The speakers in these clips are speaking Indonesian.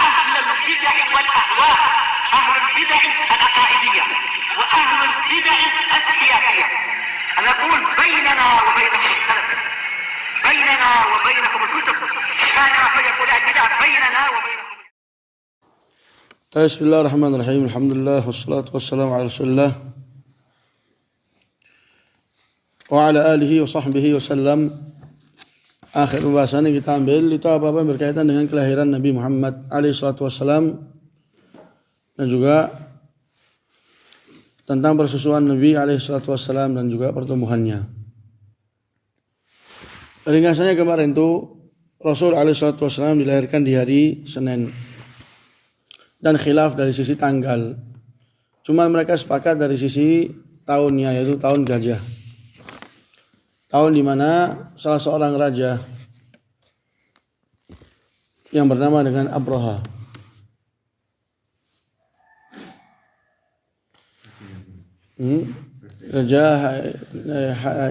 أهل البدع والأهواء، أهل البدع العقائدية وأهل البدع السياسية. أنا أقول بيننا وبينكم السلف، بيننا وبينكم الكتب، كان فيقول البدع بيننا وبينكم. بسم الله الرحمن الرحيم. الحمد لله والصلاة والسلام على رسول الله وعلى آله وصحبه wasallam. Akhir pembahasan yang kita ambil itu apa-apa berkaitan dengan kelahiran Nabi Muhammad alaihissalatu wassalam dan juga tentang persusuan Nabi alaihissalatu wassalam dan juga pertumbuhannya. Ringkasannya kemarin itu Rasul alaihissalatu wassalam dilahirkan di hari Senin dan khilaf dari sisi tanggal. Cuma mereka sepakat dari sisi tahunnya, yaitu tahun gajah. Tahun di mana salah seorang raja yang bernama dengan Abraha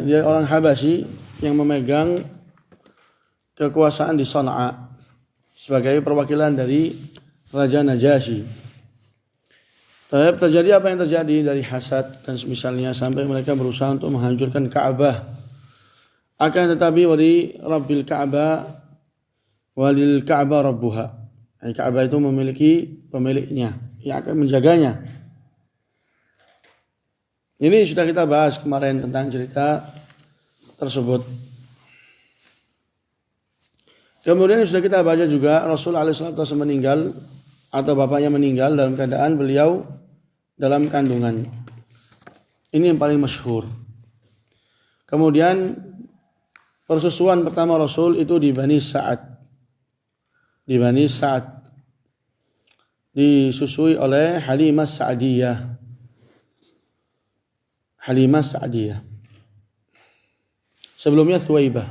dia orang Habasyi yang memegang kekuasaan di Sana'a sebagai perwakilan dari Raja Najasyi. Terjadi apa yang terjadi dari hasad dan semisalnya sampai mereka berusaha untuk menghancurkan Ka'bah. Akan tetapi wali Rabbil Ka'bah walil Ka'bah Rabbuha. Ka'bah itu memiliki pemiliknya yang akan menjaganya. Ini sudah kita bahas kemarin tentang cerita tersebut. Kemudian sudah kita baca juga Rasul alaihissalatu wasallam meninggal atau bapaknya meninggal dalam keadaan beliau dalam kandungan. Ini yang paling masyhur. Kemudian persusuan pertama Rasul itu di Bani Sa'ad. Di Bani Sa'ad disusui oleh Halimah Sa'diyah. Halimah Sa'diyah. Sebelumnya Thuwaibah.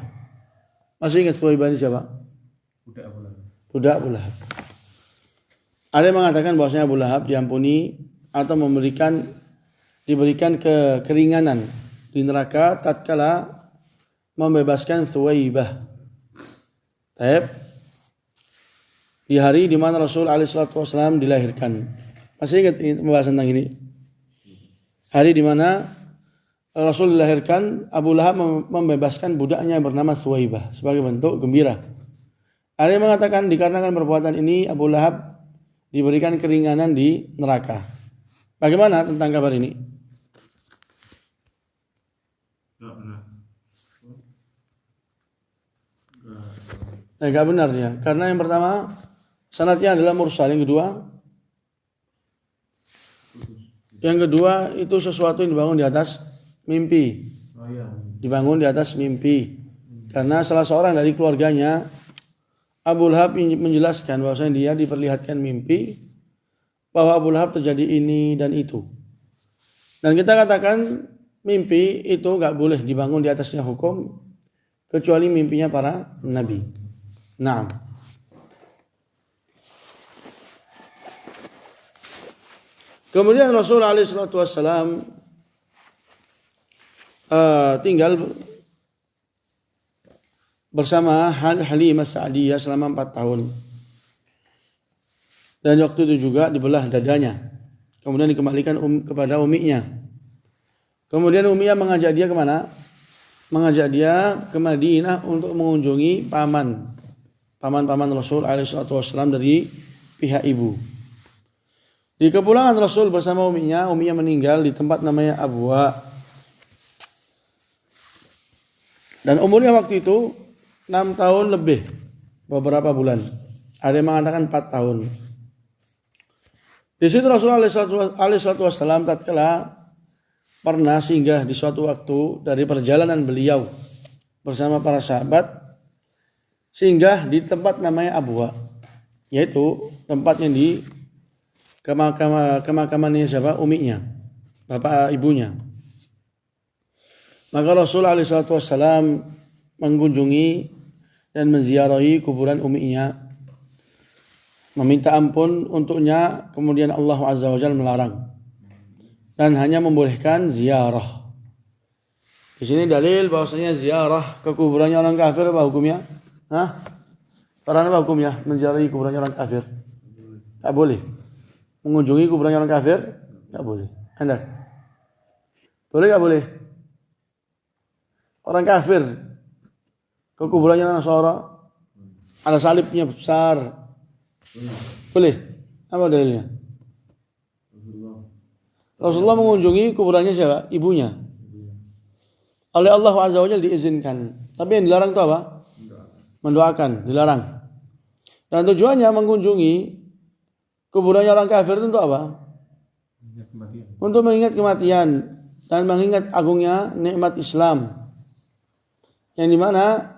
Masih ingat Thuwaibah ini siapa? Budak Abu Lahab. Ada yang mengatakan bahwasanya Abu Lahab diampuni atau diberikan kekeringanan di neraka tatkala membebaskan Thuwaibah. Di hari di mana Rasul alaihissalatu wassalam dilahirkan. Masih ingat ini pembahasan tentang ini? Hari di mana Rasul dilahirkan, Abu Lahab membebaskan budaknya yang bernama Thuwaibah sebagai bentuk gembira. Ada yang mengatakan dikarenakan perbuatan ini Abu Lahab diberikan keringanan di neraka. Bagaimana tentang kabar ini? Enggak benar ya, karena yang pertama sanadnya adalah mursal, yang kedua itu sesuatu yang dibangun di atas mimpi. Dibangun di atas mimpi. Karena salah seorang dari keluarganya Abu Lahab menjelaskan bahwasanya dia diperlihatkan mimpi bahwa Abu Lahab terjadi ini dan itu. Dan kita katakan mimpi itu enggak boleh dibangun di atasnya hukum kecuali mimpinya para nabi. Naam. Kemudian Rasul alaihissalatu wassalam tinggal bersama Halimah Sa'diyah selama 4 tahun. Dan waktu itu juga dibelah dadanya. Kemudian dikembalikan kepada uminya. Kemudian uminya mengajak dia kemana? Mengajak dia ke Madinah untuk mengunjungi paman Rasul alaihissalatu wassalam dari pihak ibu. Di kepulangan Rasul bersama uminya meninggal di tempat namanya Abwa. Dan umurnya waktu itu 6 tahun lebih beberapa bulan. Ada yang mengatakan 4 tahun. Di situ Rasul alaihissalatu wassalam tatkala pernah singgah di suatu waktu dari perjalanan beliau bersama para sahabat, singgah di tempat namanya Abwa, yaitu tempatnya di kemakamannya siapa? Uminya, bapak ibunya. Maka Rasul alaihissalatu wassalam mengunjungi dan menziarahi kuburan uminya, meminta ampun untuknya. Kemudian Allah azza wa jalla melarang dan hanya membolehkan ziarah. Di sini dalil bahwasanya ziarah ke kuburannya orang kafir apa hukumnya? Karena apa hukumnya menziarahi kuburannya orang kafir? Enggak boleh. Mengunjungi kuburan orang kafir enggak boleh. Anda boleh enggak boleh? Orang kafir ke kuburannya Nasara ada salibnya besar. Boleh? Apa dalilnya? Rasulullah mengunjungi kuburannya siapa? Ibunya. Oleh Allah Azza wa Jalla diizinkan. Tapi yang dilarang itu apa? Mendoakan, dilarang. Dan tujuannya mengunjungi kuburannya orang kafir itu untuk apa? Untuk mengingat kematian dan mengingat agungnya nikmat Islam. Yang dimana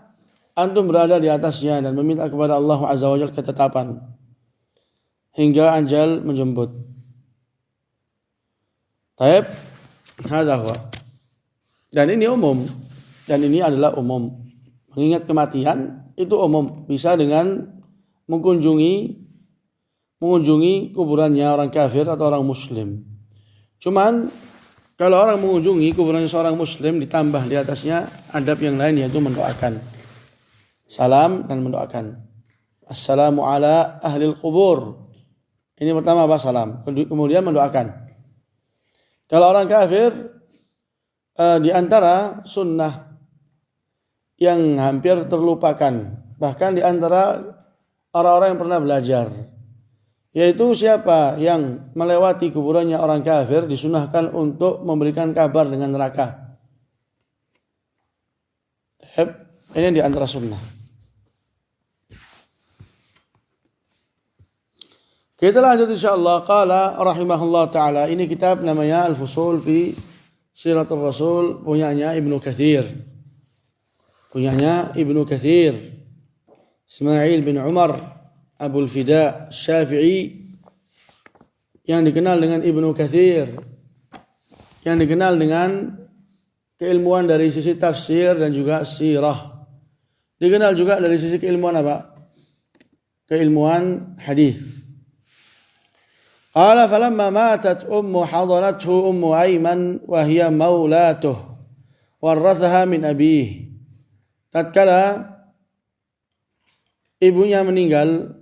antum berada di atasnya dan meminta kepada Allah Azza wa Jalla ketetapan hingga ajal menjemput. Taib, hadza huwa. Dan ini umum. Dan ini adalah umum. Mengingat kematian itu umum. Bisa dengan mengunjungi kuburannya orang kafir atau orang muslim. Cuman kalau orang mengunjungi kuburannya seorang muslim ditambah di atasnya adab yang lain yaitu mendoakan. Salam dan mendoakan. Assalamu ala ahlil qubur. Ini pertama apa? Salam. Kemudian mendoakan. Kalau orang kafir di antara sunnah yang hampir terlupakan, bahkan di antara orang-orang yang pernah belajar, yaitu siapa yang melewati kuburannya orang kafir disunahkan untuk memberikan kabar dengan neraka. Ini di antara sunnah. Kita lanjut insyaallah. Qala rahimahullah taala. Ini kitab namanya Al-Fusul fi Siratul Rasul, punyanya Ibnu Katsir. Ismail bin Umar Abul Fida Syafi'i yang dikenal dengan Ibnu Katsir, yang dikenal dengan keilmuan dari sisi tafsir dan juga sirah. Dikenal juga dari sisi keilmuan apa? Keilmuan hadis. Qala falamma matat ummu hadarathu ummu Aiman wa hiya maulatuh warathaha min abihi. Tatkala ibunya meninggal,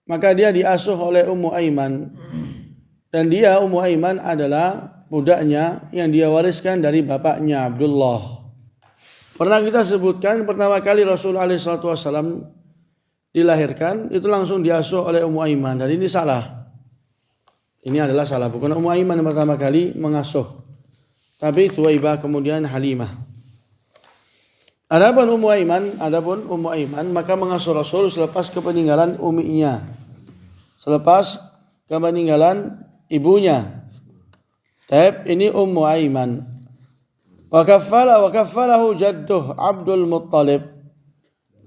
maka dia diasuh oleh Ummu Aiman. Dan dia Ummu Aiman adalah budaknya yang dia wariskan dari bapaknya Abdullah. Pernah kita sebutkan pertama kali Rasulullah SAW dilahirkan itu langsung diasuh oleh Ummu Aiman. Dan ini salah. Ini adalah salah. Bukan Ummu Aiman yang pertama kali mengasuh, tapi Thuwaibah kemudian Halimah. Adapun Ummu Aiman maka mengasuh Rasul selepas kepeninggalan uminya, selepas kepeninggalan ibunya. Ini Ummu Aiman. Wa kaffalahu jadduh Abdul Muttalib.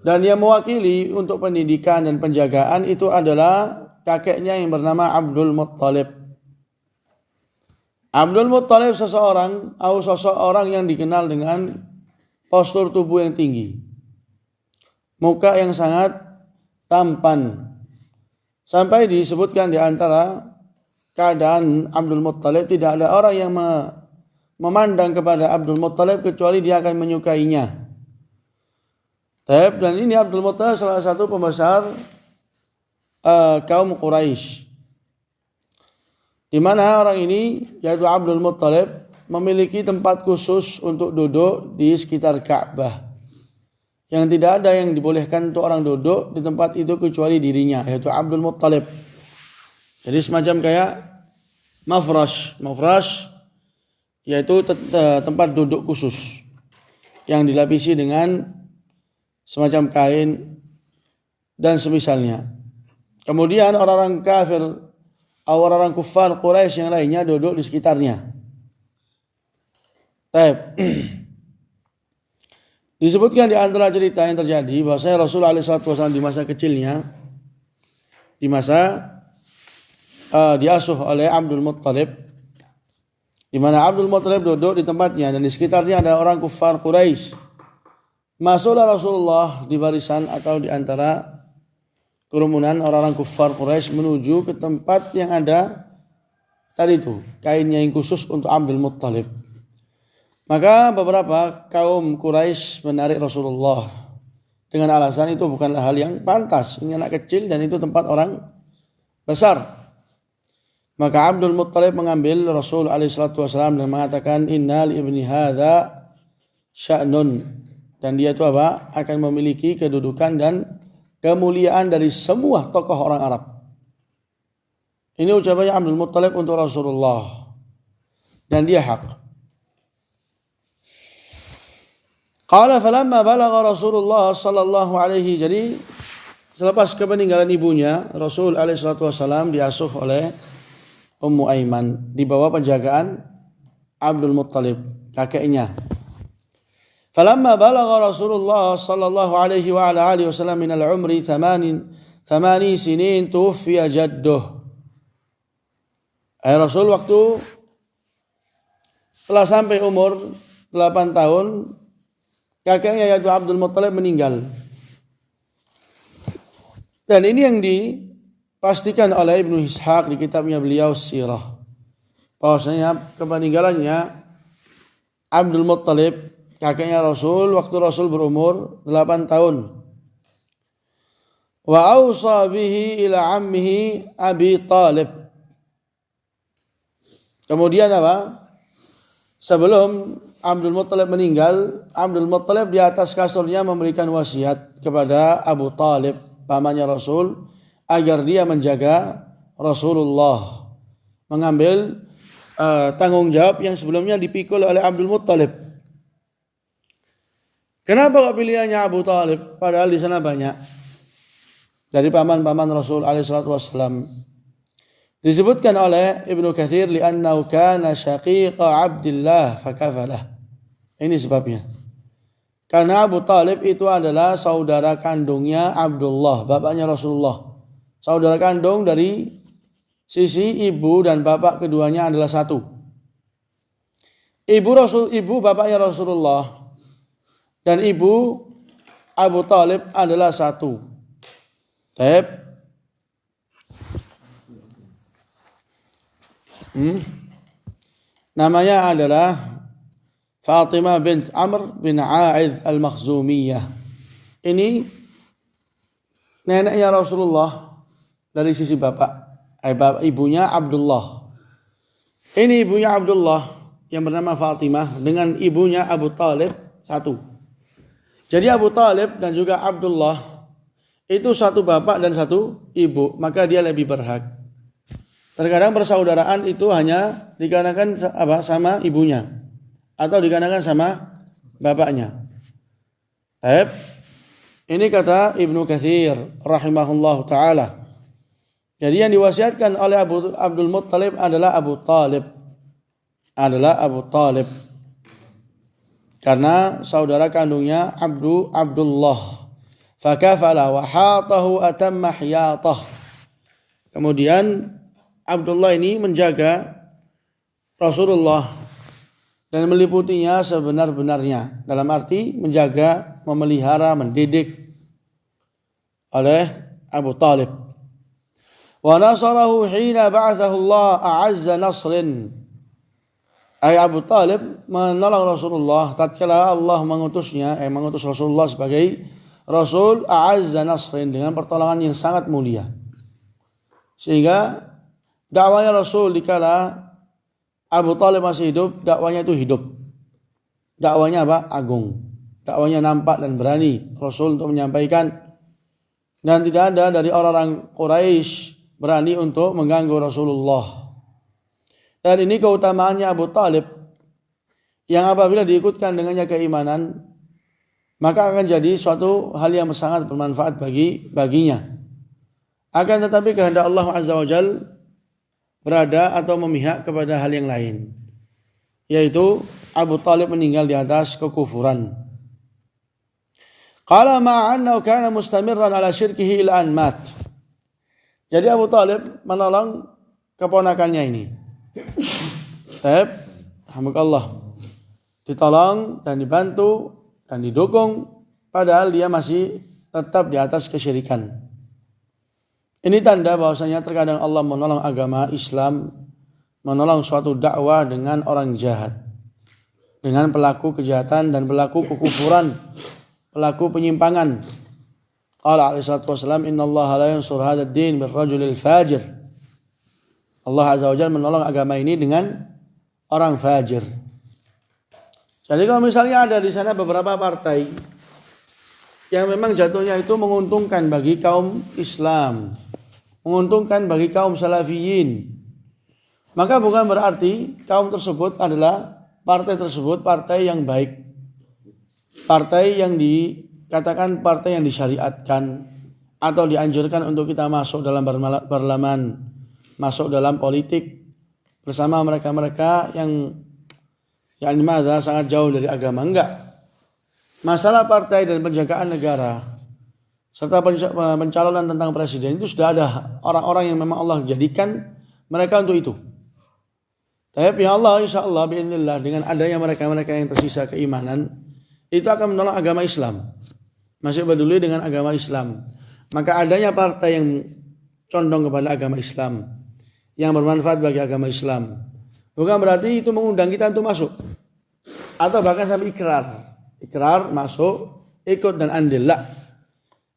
Dan yang mewakili untuk pendidikan dan penjagaan itu adalah kakeknya yang bernama Abdul Muttalib. Abdul Muttalib seseorang yang dikenal dengan postur tubuh yang tinggi, muka yang sangat tampan, sampai disebutkan di antara keadaan Abdul Muttalib tidak ada orang yang memandang kepada Abdul Muttalib kecuali dia akan menyukainya. Dan ini Abdul Muttalib salah satu pembesar kaum Quraisy, di mana orang ini yaitu Abdul Muttalib memiliki tempat khusus untuk duduk di sekitar Ka'bah, yang tidak ada yang dibolehkan untuk orang duduk di tempat itu kecuali dirinya, yaitu Abdul Muttalib. Jadi semacam kayak mafrash yaitu tempat duduk khusus yang dilapisi dengan semacam kain dan semisalnya. Kemudian orang-orang kafir, orang-orang kufar Quraisy yang lainnya duduk di sekitarnya. Disebutkan di antara cerita yang terjadi bahwasanya Rasulullah SAW di masa kecilnya, di masa diasuh oleh Abdul Muttalib, di mana Abdul Muttalib duduk di tempatnya dan di sekitarnya ada orang kufar Quraisy. Masuklah Rasulullah di barisan atau di antara kerumunan orang-orang kufar Quraisy menuju ke tempat yang ada tadi itu kainnya yang khusus untuk Abdul Muttalib. Maka beberapa kaum Quraisy menarik Rasulullah dengan alasan itu bukanlah hal yang pantas. Ini anak kecil dan itu tempat orang besar. Maka Abdul Muttalib mengambil Rasul alaihissalam dan mengatakan inna li ibni hadza sya'nun, dan dia itu apa? Akan memiliki kedudukan dan kemuliaan dari semua tokoh orang Arab. Ini ucapannya Abdul Muttalib untuk Rasulullah, dan dia hak. Qala falamma balagha Rasulullah sallallahu alaihi, jadi selepas kepeninggalan ibunya, Rasul alaihissalam diasuh oleh Ummu Aiman di bawah penjagaan Abdul Muttalib, kakeknya. Falamma balagha Rasulullah sallallahu alaihi wa ala alihi wasallam min al-umri 8 sinin tuwfiya jadduh. Rasul waktu telah sampai umur 8 tahun, kakeknya yaitu Abdul Muttalib meninggal. Dan ini yang dipastikan oleh Ibnu Ishaq di kitabnya beliau Sirah, bahwasanya kepeninggalannya Abdul Muttalib, kakeknya Rasul, waktu Rasul berumur 8 tahun. Wa awsa bihi ila ammihi Abi Talib. Kemudian apa? Sebelum Abdul Muttalib meninggal, Abdul Muttalib di atas kasurnya memberikan wasiat kepada Abu Talib, pamannya Rasul, agar dia menjaga Rasulullah, mengambil tanggung jawab yang sebelumnya dipikul oleh Abdul Muttalib. Kenapa kok pilihannya Abu Talib padahal di sana banyak dari paman-paman Rasul alaihissalatu wassalam? Disebutkan oleh Ibnu Katsir li'annahu kana syaqiqa Abdillah fakafalah. Ini sebabnya. Karena Abu Talib itu adalah saudara kandungnya Abdullah, bapaknya Rasulullah. Saudara kandung dari sisi ibu dan bapak keduanya adalah satu. Ibu bapaknya Rasulullah dan ibu Abu Talib adalah satu. Baik. Namanya adalah Fatimah bint Amr bin A'idh al-Makhzumiyah. Ini neneknya Rasulullah dari sisi bapak. Ibunya Abdullah. Ini ibunya Abdullah yang bernama Fatimah dengan ibunya Abu Talib satu. Jadi Abu Talib dan juga Abdullah itu satu bapak dan satu ibu, maka dia lebih berhak. Terkadang persaudaraan itu hanya dikarenakan sama ibunya atau dikarenakan sama bapaknya. Baik. Ini kata Ibnu Katsir rahimahullahu taala. Jadi yang diwasiatkan oleh Abdul Muttalib adalah Abu Talib. Karena saudara kandungnya Abdullah. Fakafala wa hatahu atamma hiyatah. Kemudian Abdullah ini menjaga Rasulullah dan meliputinya sebenar-benarnya. Dalam arti menjaga, memelihara, mendidik oleh Abu Talib. Wa nasarahu hina ba'athahu Allah a'azza nasrin. Abu Talib menolong Rasulullah tatkala Allah mengutus Rasulullah sebagai Rasul a'azza nasrin, dengan pertolongan yang sangat mulia. Sehingga dakwanya Rasul dikala Abu Talib masih hidup, dakwanya itu hidup. Dakwanya apa? Agung. Dakwanya nampak dan berani Rasul untuk menyampaikan, dan tidak ada dari orang-orang Quraisy berani untuk mengganggu Rasulullah. Dan ini keutamaannya Abu Talib, yang apabila diikutkan dengannya keimanan, maka akan jadi suatu hal yang sangat bermanfaat baginya. Akan tetapi kehendak Allah Azza wa Jalla berada atau memihak kepada hal yang lain, yaitu Abu Talib meninggal di atas kekufuran. Qala ma'annahu kana mustamirran ala syirkihi ila an mat. Jadi Abu Talib menolong keponakannya ini. Alhamdulillah, ditolong dan dibantu dan didukung padahal dia masih tetap di atas kesyirikan. Ini tanda bahwasanya terkadang Allah menolong agama Islam, menolong suatu dakwah dengan orang jahat, dengan pelaku kejahatan dan pelaku kekufuran, pelaku penyimpangan. Qala alaihi salatu wasallam, innallaha la yansur hadzal din birrajulil fajir. Allah Azza wa Jalla menolong agama ini dengan orang fajir. Jadi kalau misalnya ada di sana beberapa partai yang memang jatuhnya itu menguntungkan bagi kaum Islam, menguntungkan bagi kaum salafiyin, maka bukan berarti kaum tersebut adalah partai yang baik. Partai yang dikatakan partai yang disyariatkan atau dianjurkan untuk kita masuk dalam parlemen, masuk dalam politik bersama mereka-mereka yang sangat jauh dari agama. Enggak. Masalah partai dan penjagaan negara serta pencalonan tentang presiden itu sudah ada orang-orang yang memang Allah jadikan mereka untuk itu. Tapi ya Allah, insyaallah biidznillah, dengan adanya mereka-mereka yang tersisa keimanan, itu akan menolong agama Islam, masih peduli dengan agama Islam. Maka adanya partai yang condong kepada agama Islam, yang bermanfaat bagi agama Islam, bukan berarti itu mengundang kita untuk masuk, atau bahkan sampai ikrar masuk, ikut dan andil.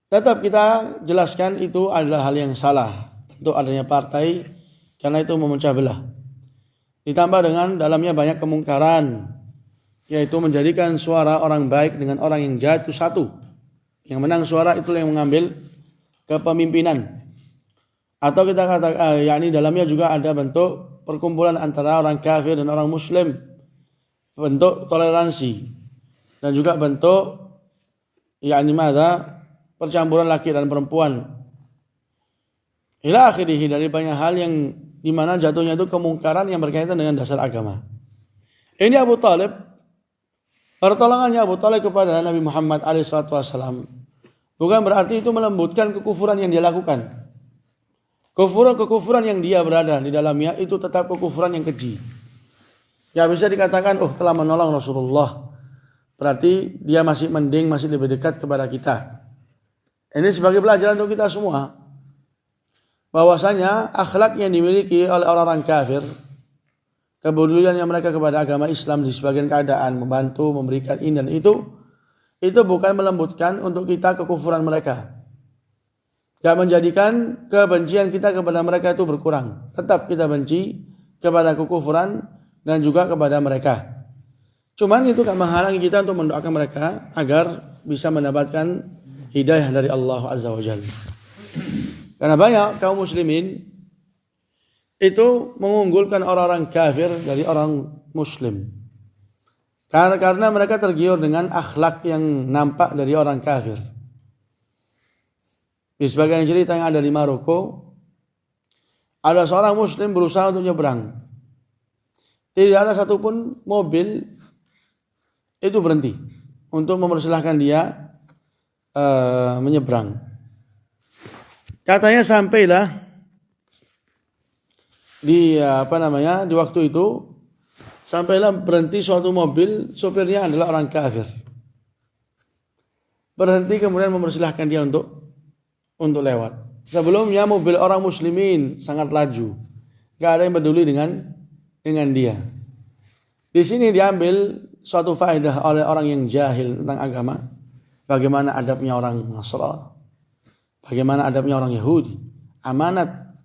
Tetap kita jelaskan itu adalah hal yang salah untuk adanya partai, karena itu memecah belah. Ditambah dengan dalamnya banyak kemungkaran, yaitu menjadikan suara orang baik dengan orang yang jahat itu satu. Yang menang suara itulah yang mengambil kepemimpinan. Atau kita katakan, dalamnya juga ada bentuk perkumpulan antara orang kafir dan orang muslim, bentuk toleransi, dan juga bentuk percampuran laki dan perempuan. Ila akhirih, dari banyak hal yang di mana jatuhnya itu kemungkaran yang berkaitan dengan dasar agama. Ini Abu Talib, pertolongannya Abu Talib kepada Nabi Muhammad SAW bukan berarti itu melembutkan kekufuran yang dia lakukan. Kekufuran yang dia berada di dalamnya itu tetap kekufuran yang keji. Ya bisa dikatakan, telah menolong Rasulullah, berarti dia masih mending, masih lebih dekat kepada kita. Ini sebagai pelajaran untuk kita semua, bahwasanya akhlak yang dimiliki oleh orang-orang kafir, kepedulian yang mereka kepada agama Islam di sebagian keadaan, membantu, memberikan ini dan itu bukan melembutkan untuk kita kekufuran mereka. Tidak menjadikan kebencian kita kepada mereka itu berkurang. Tetap kita benci kepada kekufuran dan juga kepada mereka. Cuman itu tidak menghalangi kita untuk mendoakan mereka agar bisa mendapatkan hidayah dari Allah Azza wa Jalla. Karena banyak kaum muslimin itu mengunggulkan orang-orang kafir dari orang muslim. Karena mereka tergiur dengan akhlak yang nampak dari orang kafir. Di sebagian cerita yang ada di Maroko, ada seorang muslim berusaha untuk nyebrang. Tidak ada satupun mobil itu berhenti untuk mempersilahkan dia menyeberang. Katanya sampailah di waktu itu, sampailah berhenti suatu mobil, sopirnya adalah orang kafir. Berhenti kemudian mempersilahkan dia untuk lewat. Sebelumnya mobil orang muslimin sangat laju, gak ada yang peduli dengan dia. Di sini diambil suatu faedah oleh orang yang jahil tentang agama, bagaimana adabnya orang Nasrani, bagaimana adabnya orang Yahudi. Amanat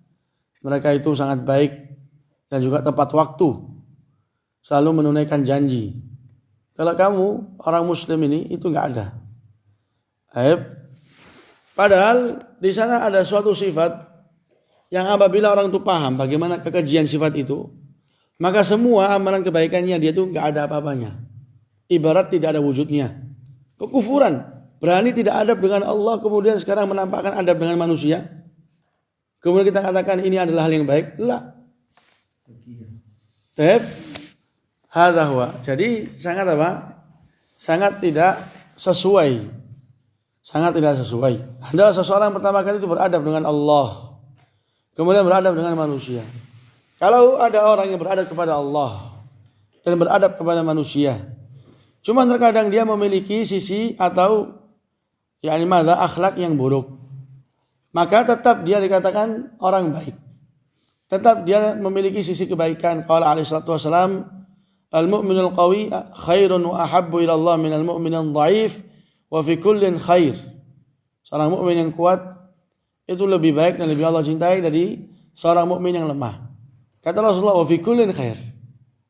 mereka itu sangat baik dan juga tepat waktu, selalu menunaikan janji. Kalau kamu orang muslim ini itu enggak ada. Padahal di sana ada suatu sifat yang apabila orang itu paham bagaimana kekejian sifat itu, maka semua amalan kebaikannya dia itu enggak ada apa-apanya. Ibarat tidak ada wujudnya. Kekufuran, berani tidak adab dengan Allah, kemudian sekarang menampakkan adab dengan manusia. Kemudian kita katakan ini adalah hal yang baik. La. Hadza huwa. Jadi sangat sangat tidak sesuai. Sangat tidak sesuai. Adalah seseorang pertama kali itu beradab dengan Allah, kemudian beradab dengan manusia. Kalau ada orang yang beradab kepada Allah dan beradab kepada manusia, cuma terkadang dia memiliki sisi atau akhlak yang buruk, maka tetap dia dikatakan orang baik. Tetap dia memiliki sisi kebaikan. Qala alaihi salatu wasalam, al-mu'minul qawi khairun wa ahabbu ila Allah minal mu'minil dhaif wa fi kullin khair. Seorang mukmin yang kuat itu lebih baik dan lebih Allah cintai dari seorang mukmin yang lemah. Kata Rasulullah, wa fi kullin khair.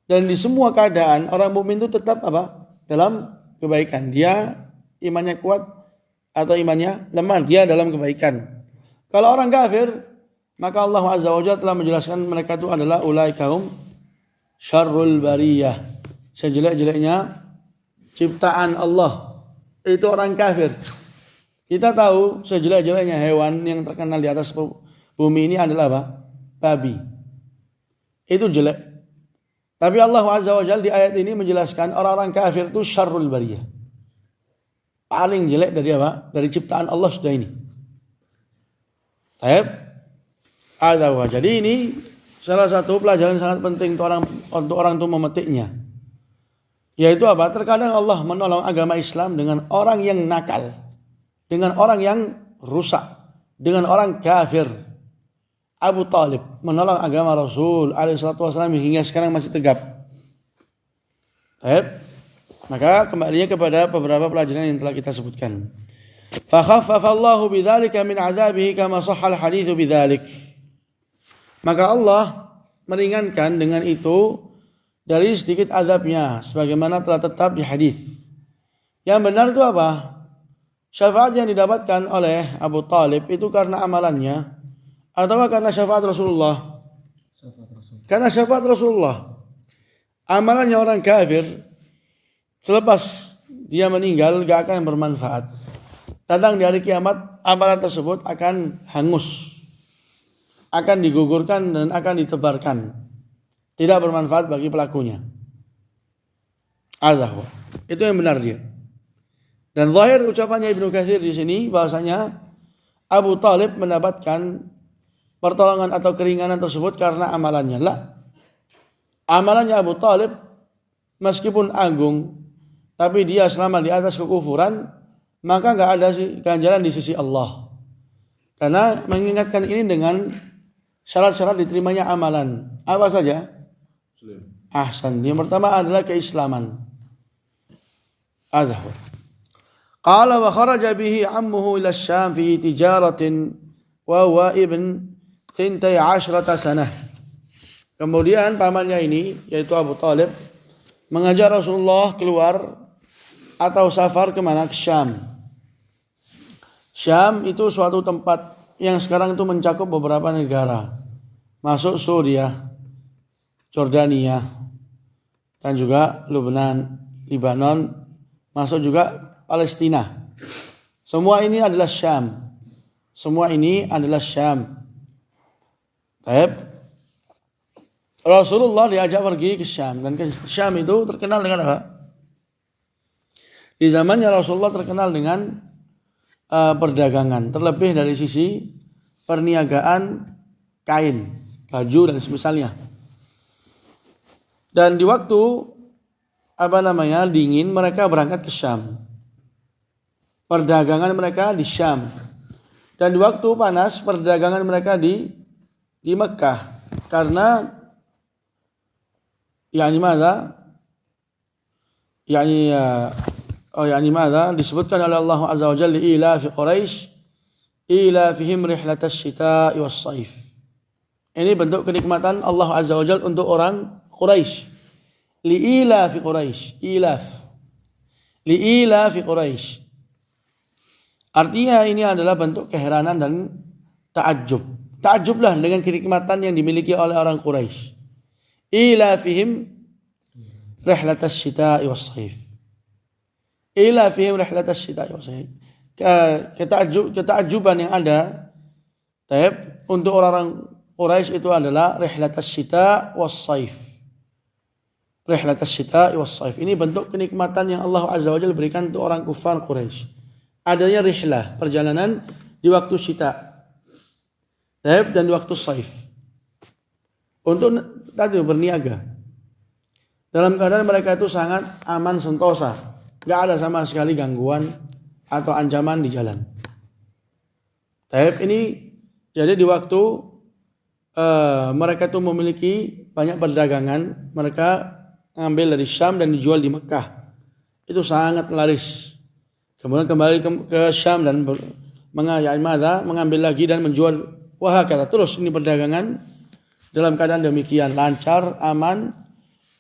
Dan di semua keadaan orang mukmin itu tetap apa? Dalam kebaikan. Dia imannya kuat atau imannya lemah, dia dalam kebaikan. Kalau orang kafir, maka Allah Azza wa Jalla telah menjelaskan mereka itu adalah ulaikaum syarrul bariyah. Sejelek-jeleknya ciptaan Allah itu orang kafir. Kita tahu sejelek-jeleknya hewan yang terkenal di atas bumi ini adalah apa? Babi. Itu jelek. Tapi Allah Azza wa Jalla di ayat ini menjelaskan orang-orang kafir itu syarrul bariyah. Paling jelek dari apa? Dari ciptaan Allah sudah ini. Baik. Jadi ini salah satu pelajaran sangat penting untuk orang itu memetiknya. Yaitu apa? Terkadang Allah menolong agama Islam dengan orang yang nakal, dengan orang yang rusak, dengan orang kafir. Abu Talib menolong agama Rasul alaihissalam hingga sekarang masih tegap. Baik. Maka kembalinya kepada beberapa pelajaran yang telah kita sebutkan. Fa khaffafa Allahu bidzalika min 'adzabihi kama shahha al-hadits bidzalik. Maka Allah meringankan dengan itu dari sedikit azabnya sebagaimana telah tetap di hadis. Yang benar itu apa? Syafaat yang didapatkan oleh Abu Talib itu karena amalannya atau karena syafaat Rasulullah? Karena syafaat Rasulullah. Amalannya orang kafir selepas dia meninggal gak akan bermanfaat. Datang di hari kiamat amalan tersebut akan hangus, akan digugurkan dan akan ditebarkan. Tidak bermanfaat bagi pelakunya. Azza. Itu yang benar dia. Dan zahir ucapannya Ibnu Katsir di sini bahwasanya Abu Talib mendapatkan pertolongan atau keringanan tersebut karena amalannya. Amalannya Abu Talib meskipun agung, tapi dia selama di atas kekufuran, maka enggak ada ganjaran di sisi Allah. Karena mengingatkan ini dengan syarat-syarat diterimanya amalan. Apa saja? Ahsan. Yang pertama adalah keislaman. Adha. Qala wa kharaja bihi ammuhu ila Syam fi tijaratin wa huwa ibn 12 sanah. Kemudian pamannya ini yaitu Abu Talib mengajak Rasulullah keluar atau safar ke mana? Ke Syam. Syam itu suatu tempat yang sekarang itu mencakup beberapa negara. Masuk Suriah, Jordania, dan juga Lebanon, masuk juga Palestina. Semua ini adalah Syam. Semua ini adalah Syam. Baik. Rasulullah diajak pergi ke Syam dan ke Syam itu terkenal dengan apa? Di zamannya Rasulullah terkenal dengan perdagangan, terlebih dari sisi perniagaan kain, baju dan semisalnya. Dan di waktu dingin mereka berangkat ke Syam. Perdagangan mereka di Syam. Dan di waktu panas perdagangan mereka di Mekah. Karena disebutkan oleh Allah Azza wa Jalla ila fi Quraisy ila fihim rihlatas syita'i was saif. Ini bentuk kenikmatan Allah Azza wa Jalla untuk orang Quraisy. Li ila fi Quraisy, ilaf. Li ila fi Quraisy. Artinya ini adalah bentuk keheranan dan ta'ajjub. Ta'ajjublah dengan kenikmatan yang dimiliki oleh orang Quraisy. Ila fihim rihlatas syita'i was saif. Ila fihim rihlatas syita'i was saif. Keta'ajjuban yang ada untuk orang Quraisy itu adalah rihlatas syita' was saif. Rihlatas syita' was saif. Ini bentuk kenikmatan yang Allah Azza wa Jalla berikan untuk orang kufar Quraisy. Adanya rihlah, perjalanan di waktu syita' dan di waktu saif. Untuk tadi berniaga. Dalam keadaan mereka itu sangat aman sentosa. Enggak ada sama sekali gangguan atau ancaman di jalan. Ini jadi di waktu mereka itu memiliki banyak perdagangan, mereka ngambil dari Syam dan dijual di Mekah. Itu sangat laris. Kemudian kembali ke Syam dan mengambil lagi dan menjual. Wah, kata terus ini perdagangan dalam keadaan demikian lancar, aman,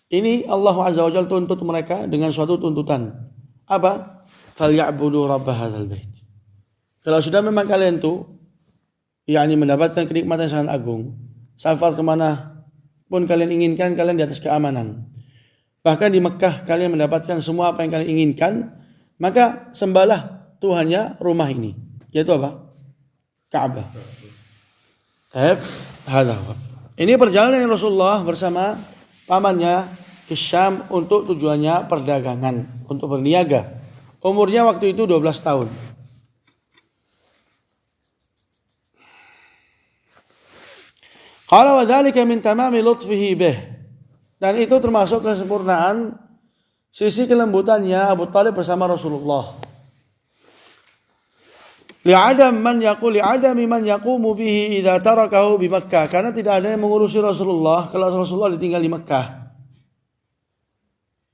ini Allah Azza wa Jalla tuntut mereka dengan suatu tuntutan. Apa? Falyabudu rabb hadzal bait. Kalau sudah memang kalian tuh mendapatkan kenikmatan yang sangat agung, safar kemana pun kalian inginkan, kalian di atas keamanan. Bahkan di Mekah kalian mendapatkan semua apa yang kalian inginkan, maka sembahlah Tuhannya rumah ini, yaitu apa? Ka'bah. Ini perjalanan Rasulullah bersama pamannya ke Syam untuk tujuannya perdagangan, untuk berniaga. Umurnya waktu itu 12 tahun. Qala wa dzalika min tamami lutfihi bih. Dan itu termasuk kesempurnaan sisi kelembutannya Abu Thalib bersama Rasulullah. Li'adami man yaqumu bihi idza tarakahu bi Makkah, karena tidak ada yang mengurusi Rasulullah kalau Rasulullah ditinggal di Makkah.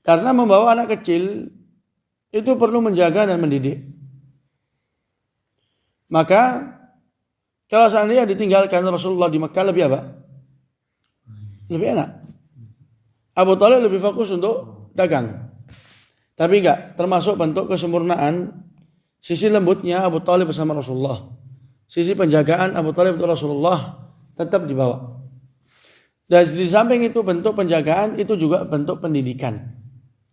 Karena membawa anak kecil itu perlu menjaga dan mendidik. Maka kalau seandainya ditinggalkan Rasulullah di Makkah lebih apa? Lebih enak. Abu Thalib lebih fokus untuk dagang. Tapi enggak, termasuk bentuk kesempurnaan sisi lembutnya Abu Thalib bersama Rasulullah. Sisi penjagaan Abu Thalib untuk Rasulullah tetap dibawa. Dan di samping itu bentuk penjagaan itu juga bentuk pendidikan.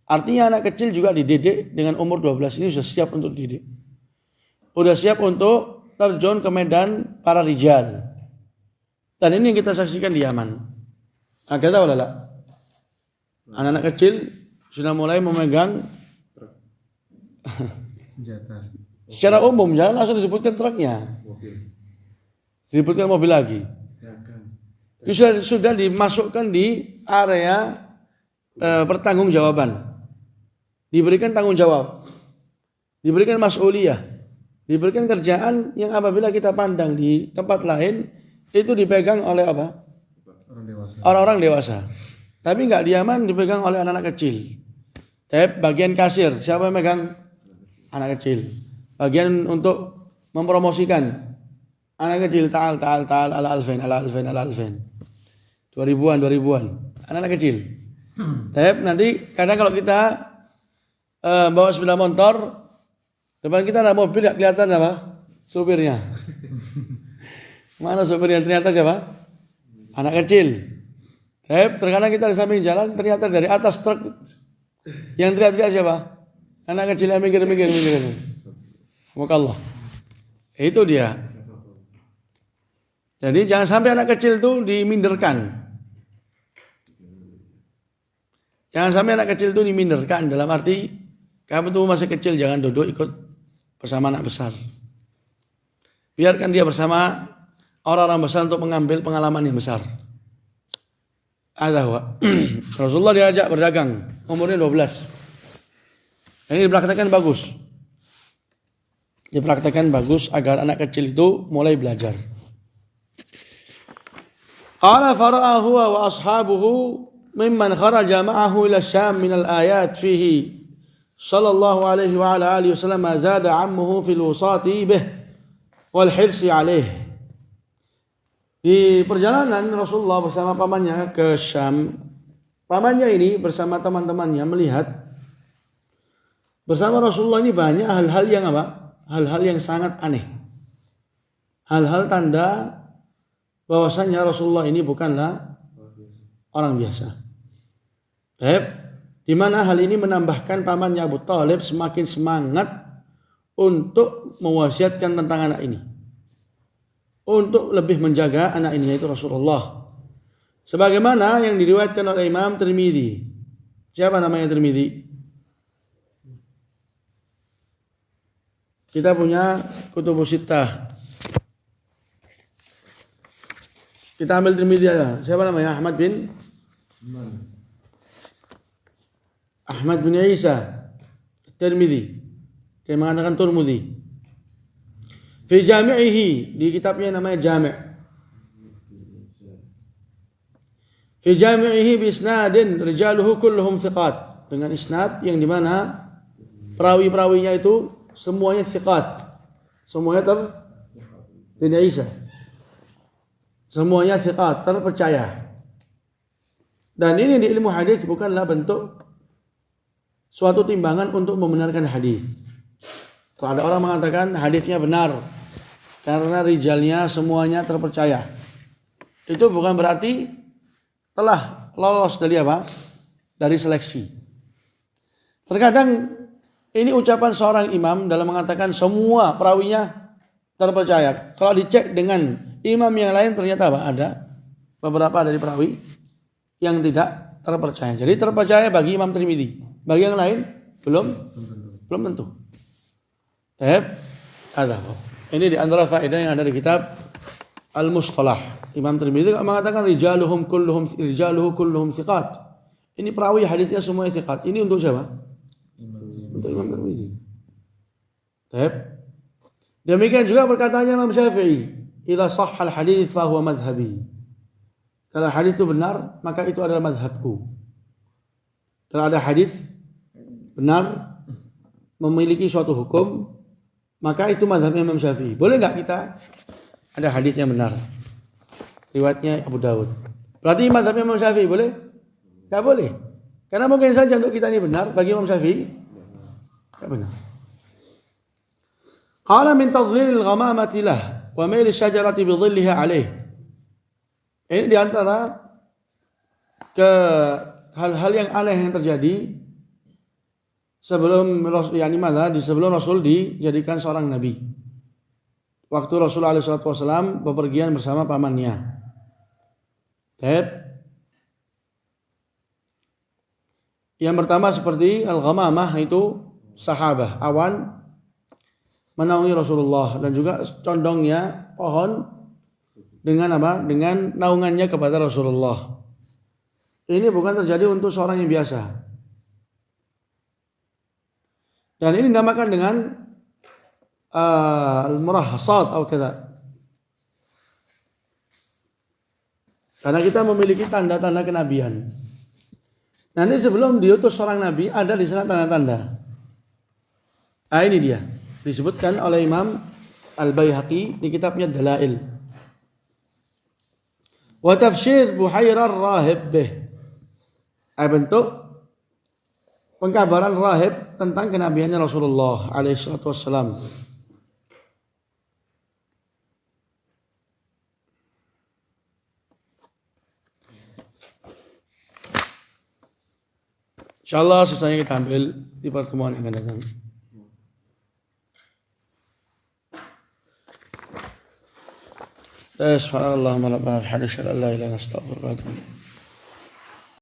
Artinya anak kecil juga dididik dengan umur 12 ini sudah siap untuk dididik. Sudah siap untuk terjun ke medan para rijal. Dan ini yang kita saksikan di Yaman. Agak tahu lah. Anak-anak kecil sudah mulai memegang senjata. Secara umum, jangan langsung disebutkan truknya. Disebutkan mobil lagi. Itu sudah dimasukkan di area pertanggungjawaban. Diberikan tanggung jawab. Diberikan mas'uliyah. Diberikan kerjaan yang apabila kita pandang di tempat lain itu dipegang oleh apa? Orang-orang dewasa. Tapi enggak, di Yaman dipegang oleh anak-anak kecil. Tapi bagian kasir, siapa yang megang? Anak kecil. Bagian untuk mempromosikan anak kecil, ta'al ala alfain 2000-an anak kecil. Tapi nanti kadang kalau kita bawa sepeda motor, depan kita ada mobil, gak kelihatan apa? Supirnya. Mana supirnya? Ternyata siapa? Anak kecil. Tapi terkadang kita di samping jalan, ternyata dari atas truk yang teriak-teriak siapa? Anak kecil yang mikir. Semoga Allah. Itu dia. Jadi jangan sampai anak kecil itu diminderkan. Jangan sampai anak kecil itu diminderkan. Dalam arti kamu tuh masih kecil, jangan duduk ikut bersama anak besar. Biarkan dia bersama orang-orang besar untuk mengambil pengalaman yang besar. Rasulullah diajak berdagang, umurnya 12. Ini dipraktekkan bagus. Dipraktekkan bagus agar anak kecil itu mulai belajar. Qala fara'ahu wa ashabuhu mimman kharaja ma'ahu ila Syam min al-ayat fihi sallallahu alaihi wa ala alihi wasallam zada ammuhu fil wusati bih wal hirsi alaih. Di perjalanan Rasulullah bersama pamannya ke Syam, pamannya ini bersama teman-temannya melihat bersama Rasulullah ini banyak hal-hal yang apa? Hal-hal yang sangat aneh. Hal-hal tanda bahwasanya Rasulullah ini bukanlah orang biasa. Di mana hal ini menambahkan pamannya Abu Thalib semakin semangat untuk mewasiatkan tentang anak ini. Untuk lebih menjaga anak ini, yaitu Rasulullah. Sebagaimana yang diriwayatkan oleh Imam Tirmidzi. Siapa namanya Tirmidzi? Kita punya Kutubus Sittah. Kita ambil Tirmidzi aja. Siapa namanya? Ahmad bin Isa Tirmidzi. Dia mengatakan Turmudi. Fi jami'ihi, di kitabnya namanya Jami'. Fi jami'ihi bi isnadin rijaluhu kulluhum thiqat, dengan isnad yang di mana perawi-perawinya itu semuanya thiqat. Semuanya bin Isa. Semuanya thiqat, terpercaya. Dan ini di ilmu hadis bukanlah bentuk suatu timbangan untuk membenarkan hadis. Kalau ada orang mengatakan hadisnya benar karena rijalnya semuanya terpercaya, itu bukan berarti telah lolos dari apa? Dari seleksi. Terkadang ini ucapan seorang imam dalam mengatakan semua perawinya terpercaya. Kalau dicek dengan imam yang lain ternyata apa? Ada beberapa dari perawi yang tidak terpercaya. Jadi terpercaya bagi Imam Tirmidzi, bagi yang lain belum tentu. Ada. Ini di antara faedah yang ada di kitab Al-Mustalah. Imam Tirmidzi mengatakan rijaluhu kulluhum thiqat. Ini perawi hadisnya semuanya thiqat. Ini untuk siapa? Untuk Imam Tirmidzi. Demikian juga perkataannya Imam Syafi'i, "Idza shahhal hadits fa huwa madhhabi." Kalau hadis itu benar, maka itu adalah mazhabku. Kalau ada hadis benar memiliki suatu hukum, maka itu mazhab Imam Syafi'i. Boleh enggak kita ada hadis yang benar? Riwayatnya Abu Dawud. Berarti mazhab Imam Syafi'i boleh? Enggak boleh. Karena mungkin saja untuk kita ini benar, bagi Imam Syafi'i enggak benar. Qala min tadlilil ghamamati lah wa mail asy-syajarati bi dhilliha alaih. Ini di antara hal-hal yang aneh yang terjadi sebelum Rasul dijadikan seorang nabi. Waktu Rasulullah SAW bepergian bersama pamannya. Yang pertama seperti al-ghamamah itu sahabah, awan menaungi Rasulullah, dan juga condongnya pohon dengan apa? Dengan naungannya kepada Rasulullah. Ini bukan terjadi untuk seorang yang biasa. Dan ini dinamakan dengan al-murahhasat atau kata. Karena kita memiliki tanda-tanda kenabian. Nanti sebelum diutus seorang nabi ada di sana tanda-tanda. Nah, ini dia. Disebutkan oleh Imam Al-Baihaqi di kitabnya Dalail. Wa tafsir Buhairar rahib bih. Bentuk pengkabaran rahib tentang kenabiannya Rasulullah alaihi salatu wassalam. Insyaallah sisanya kita ambil di pertemuan yang akan datang. Subhanallah wa bihamdihi, la ilaha illa anta, astaghfiruka wa atubu ilaik.